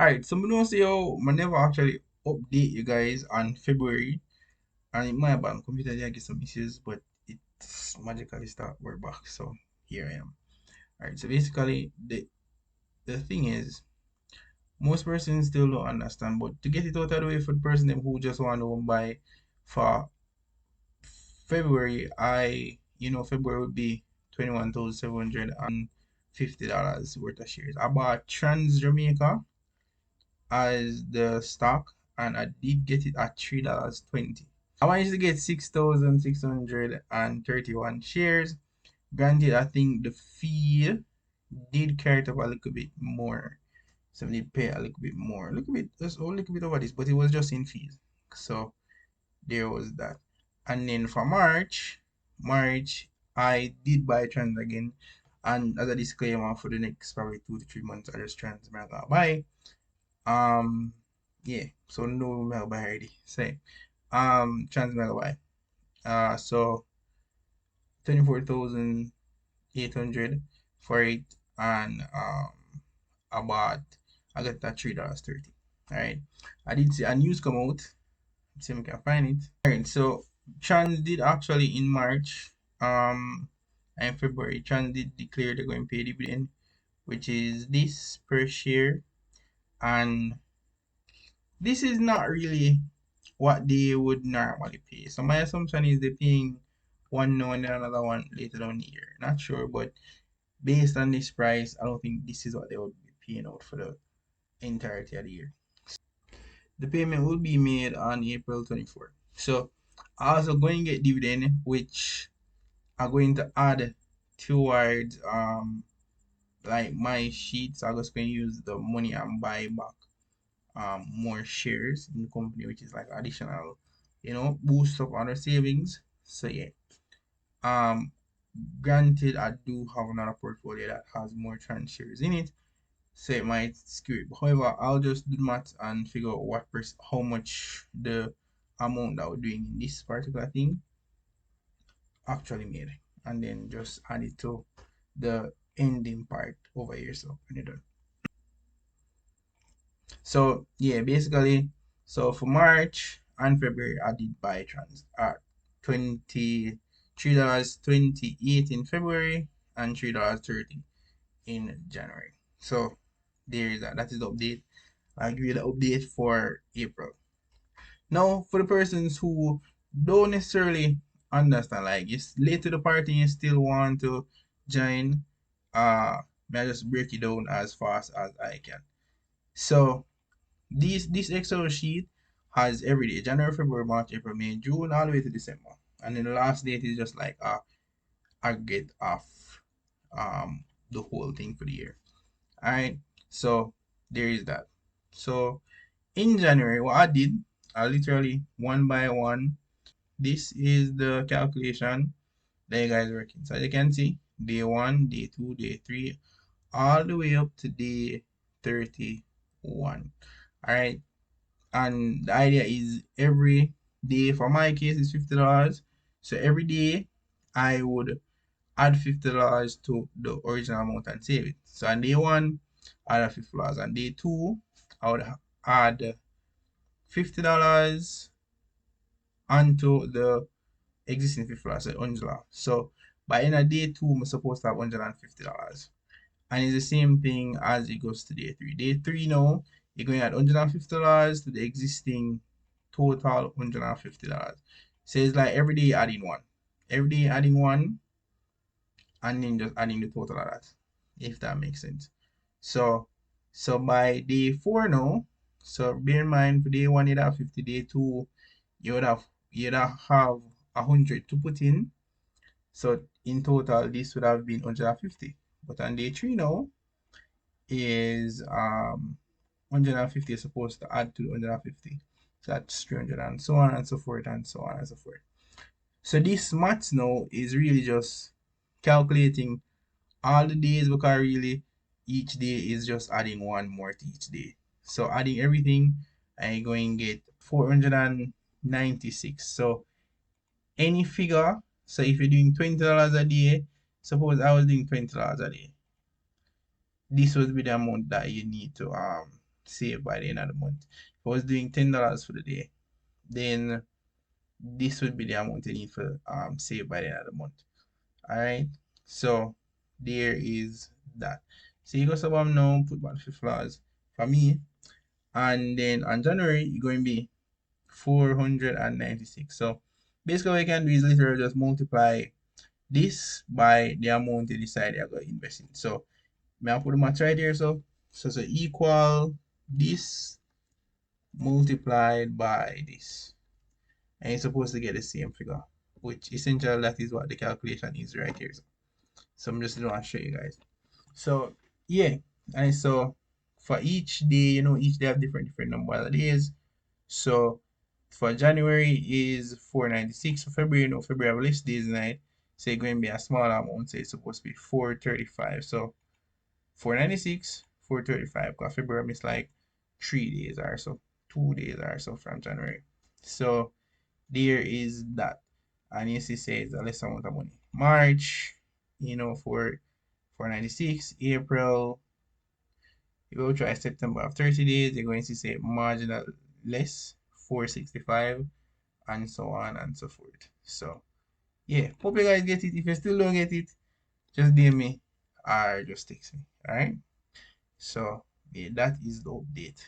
Alright, so I know say how I never actually update you guys on February, and in my bad computer did get some issues, but it's magically start work back. So here I am. Alright, so basically the thing is most persons still don't understand, but to get it out of the way for the person them who just want to buy for February, February would be $21,750 worth of shares. I bought Trans Jamaica as the stock, and I did get it at $3.20. I managed to get 6,631 shares. Granted, I think the fee did carry it up a little bit more. So I did pay a little bit more. A little bit, just a little bit over this, but it was just in fees. So there was that. And then for March, I did buy trans again. And as a disclaimer, for the next probably 2 to 3 months, I just trans I'm gonna buy. Yeah, so no mail buy already. Say, trans mail buy. So 24,800 for it, and about I got that $3.30. Alright. I did see a news come out. Let's see if I can find it. Alright, so Trans did actually in March, and February, Trans did declare they're going to pay dividend, which is this per share, and this is not really what they would normally pay. So my assumption is they're paying one now and then another one later down the year. Not sure, but based on this price, I don't think this is what they would be paying out for the entirety of the year. The payment will be made on April 24th. So I also going to get dividend, which I'm going to add towards like my sheets. I'm just going to use the money and buy back more shares in the company, which is like additional, boost up other savings. So yeah. Um Granted, I do have another portfolio that has more trans shares in it, so it might skew it. However, I'll just do the math and figure out how much the amount that we're doing in this particular thing actually made, and then just add it to the ending part over here. So when you're done. So yeah, basically, so for March and February, I did buy trans at $23.28 in February and $3.30 in January. So there is that. That is the update. I'll give you the update for April. Now, for the persons who don't necessarily understand, like it's late to the party and you still want to join, may I just break it down as fast as I can. So this Excel sheet has every day: January, February, March, April, May, June, all the way to December. And then the last date is just like a aggregate of the whole thing for the year. Alright, so there is that. So in January, what I did, I literally one by one, this is the calculation that you guys working. So as you can see, day 1, day 2, day 3, all the way up to day 31. Alright, and the idea is every day, for my case, is $50. So every day I would add $50 to the original amount and save it. So on day 1, I add $50. On day 2, I would add $50 onto the existing $50, so $100. So by end of day 2, I'm supposed to have $150. And it's the same thing as it goes to day 3. Day 3 now, you're going to add $150 to the existing total $150. So it's like every day adding one. Every day adding one, and then just adding the total of that, if that makes sense. So by day 4 now, so bear in mind for day 1 you'd have 50, day 2 you'd have 100 to put in. So in total this would have been 150. But on day 3 now is 150 is supposed to add to 150. So that's 300, and so on and so forth and so on and so forth. So this maths now is really just calculating all the days, because really each day is just adding one more to each day. So adding everything, I'm going to get 496. So any figure, so if you're doing $20 a day, suppose I was doing $20 a day, this would be the amount that you need to save by the end of the month. If I was doing $10 for the day, then this would be the amount you need for save by the end of the month. All right, so there is that. So you go to now, put back $50 for me, and then on January it's going to be 496. So basically what you can do is literally just multiply this by the amount you decide you're going to invest in. So may I put the math right here? So equal this multiplied by this, and you're supposed to get the same figure, which essentially that is what the calculation is right here. So I'm just going to show you guys. So yeah, and so for each day, each day have different number of days. So for January is 496. For February, February have less days than so it's going to be a smaller amount. So it's supposed to be 435. So 496, 435. Because February is like 3 days or so, 2 days or so from January. So there is that. And you see, says a less amount of money. March, for 496. April, you go try September of 30 days, you're going to say marginal less 465, and so on and so forth. So yeah, hope you guys get it. If you still don't get it, just DM me or just text me. Alright. So yeah, that is the update.